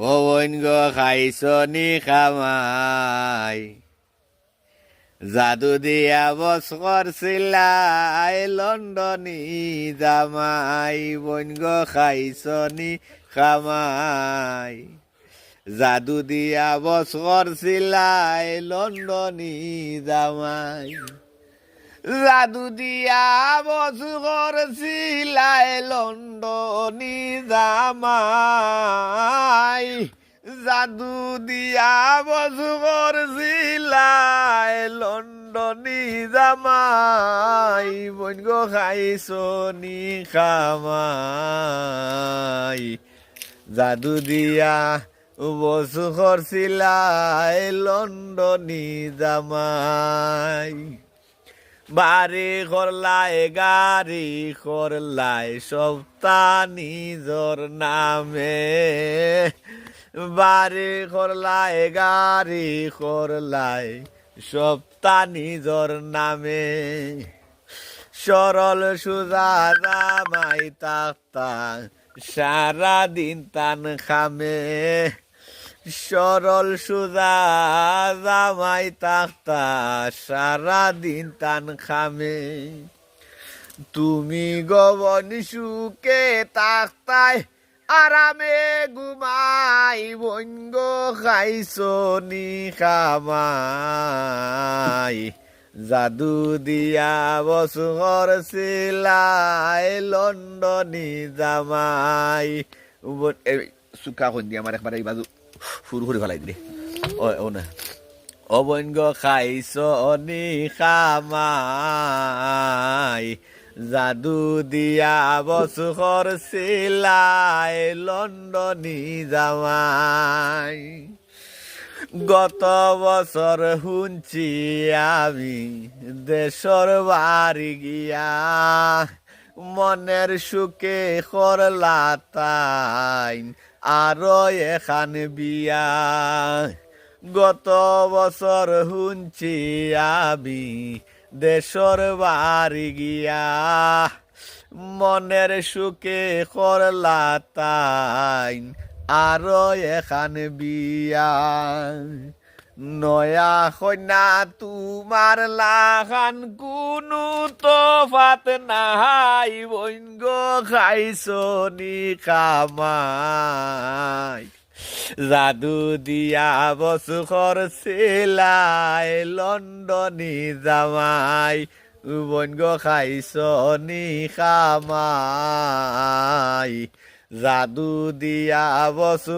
ও বোন গো খাইছ নি খামাই জাদু দিয়া বস করছিলাই লন্ডনী জামাই বোন গো খাইছ নি খামাই জাদু দিয়া বস করছিলাই লন্ডনী জামাই জাদু দিয়া বস করছিলাই লন্ডনী জামাই জাদু দিয়া বস করছিলাই লন্ডনী জামাই বোন গো খাইছ নি খামাই জাদু দিয়া বস করছিলাই লন্ডনী জামাই বাড়ি করলাই গাড়ি করলাই সপ্তাহ নিজর নামে বাড়ি করলাই গাড়ি করলাই সপ্তাহ নিজর নামে সরল সুজা জামাই তাক্তা সারাদিন তান খামে সরল সুজা জামাই তাক্তা সারাদিন তান খামে তুমি গবন সুখে তাক্তায় আরামে ঘুমাই বঙ্গ খাইছ নি খামাই জাদু দিয়া বসু করছিলাই লন্ডনী জামাই চুকা কন দিয়ে আমার একবার এই বাজু শুরু করে ফেলাই দিলে ও না অবৈঙ্গ খাইছ নি খামাই জাদু দিয়া বসু করছিলাই লন্ডনী জামাই গত বছর শুনছি আমি দেশর বাড়ি গিয়া মনের সুখে করলা তাই আরো এখান বিয়া গত বছর শুনছি আমি দেশর বাড়ি গিয়া মনের সুখে করলা তাই আরো এখান বিয়া নয়া কন্যা তোমার লাখান কোনো তফাত নাই বৈঙ্গ খাইছ নি খামাই জাদু দিয়া বসু করছিলাই লন্ডনী জামাই বৈঙ্গ খাইছ নি খামাই জাদু দিয়া বসু